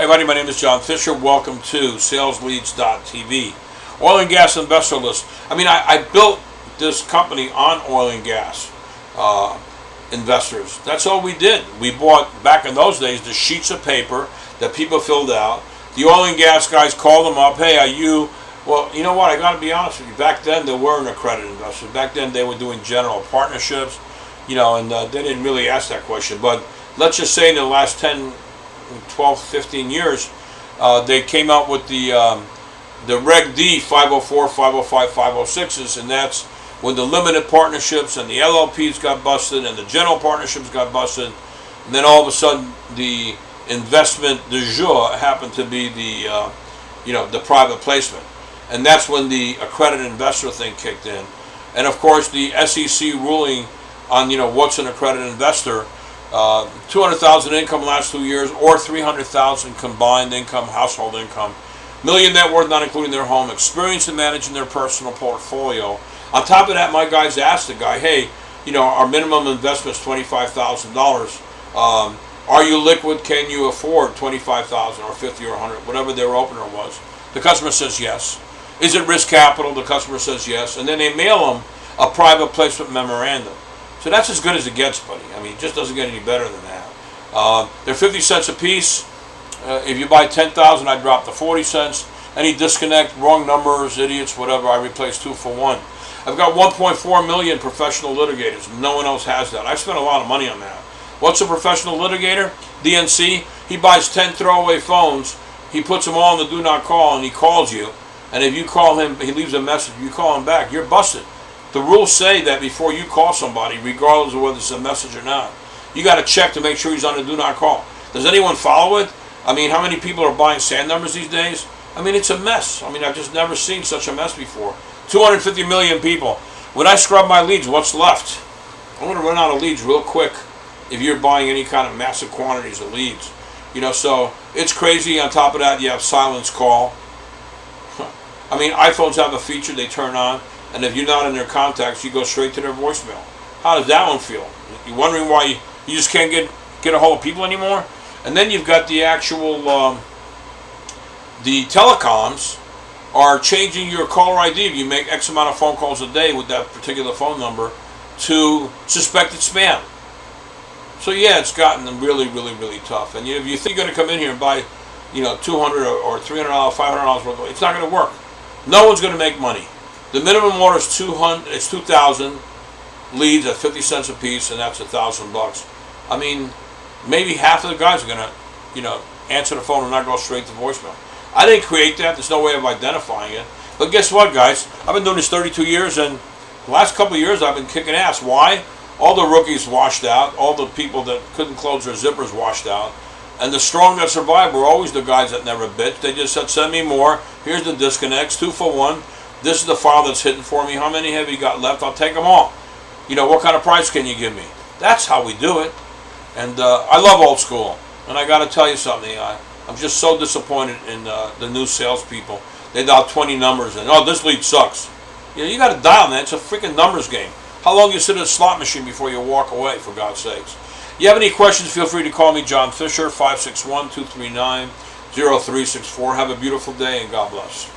Hey everybody, my name is John Fisher. Welcome to salesleads.tv. Oil and gas investor list. I built this company on oil and gas investors. That's all we did. We bought, back in those days, the sheets of paper that people filled out. The oil and gas guys called them up. Hey, are you... Well, you know what? I got to be honest with you. Back then, there weren't accredited investors. Back then, they were doing general partnerships, and they didn't really ask that question. But let's just say in the last 10, 12, 15 years, they came out with the Reg D 504, 505, 506s, and that's when the limited partnerships and the LLPs got busted and the general partnerships got busted, and then all of a sudden the investment du jour happened to be the private placement. And that's when the accredited investor thing kicked in. And of course the SEC ruling on what's an accredited investor, 200,000 income last 2 years or 300,000 combined income, household income, million net worth not including their home, experience in managing their personal portfolio. On top of that, my guys asked the guy, hey, our minimum investment is $25,000. Are you liquid? Can you afford $25,000 or 50 or 100, whatever their opener was? The customer says yes. Is it risk capital? The customer says yes. And then they mail them a private placement memorandum. So that's as good as it gets, buddy. It just doesn't get any better than that. They're 50 cents a piece. If you buy 10,000, I drop the 40 cents. Any disconnect, wrong numbers, idiots, whatever, I replace 2 for 1. I've got 1.4 million professional litigators. No one else has that. I've spent a lot of money on that. What's a professional litigator? DNC. He buys 10 throwaway phones. He puts them all in the do not call, and he calls you. And if you call him, he leaves a message. You call him back, you're busted. The rules say that before you call somebody, regardless of whether it's a message or not, you got to check to make sure he's on the do not call. Does anyone follow it? How many people are buying SAN numbers these days? It's a mess. I've just never seen such a mess before. 250 million people. When I scrub my leads, what's left? I'm going to run out of leads real quick if you're buying any kind of massive quantities of leads. So it's crazy. On top of that, you have silence call. iPhones have a feature they turn on, and if you're not in their contacts, you go straight to their voicemail. How does that one feel? You're wondering why you just can't get a hold of people anymore? And then you've got the actual, the telecoms are changing your caller ID if you make X amount of phone calls a day with that particular phone number to suspected spam. So yeah, it's gotten really, really, really tough. And if you think you're going to come in here and buy, $200 or $300, $500 worth of, it's not going to work. No one's going to make money. The minimum order is 2,000 leads at 50 cents a piece, and that's $1,000. Maybe half of the guys are going to, answer the phone and not go straight to voicemail. I didn't create that. There's no way of identifying it. But guess what, guys? I've been doing this 32 years, and the last couple of years I've been kicking ass. Why? All the rookies washed out. All the people that couldn't close their zippers washed out. And the strong that survived were always the guys that never bitched. They just said, send me more. Here's the disconnects, 2 for 1. This is the file that's hidden for me. How many have you got left? I'll take them all. What kind of price can you give me? That's how we do it. And I love old school. And I got to tell you something. I'm just so disappointed in the new salespeople. They dial 20 numbers and, this lead sucks. You got to dial, man. It's a freaking numbers game. How long you sit at a slot machine before you walk away, for God's sakes? You have any questions, feel free to call me, John Fisher, 561-239-0364. Have a beautiful day, and God bless.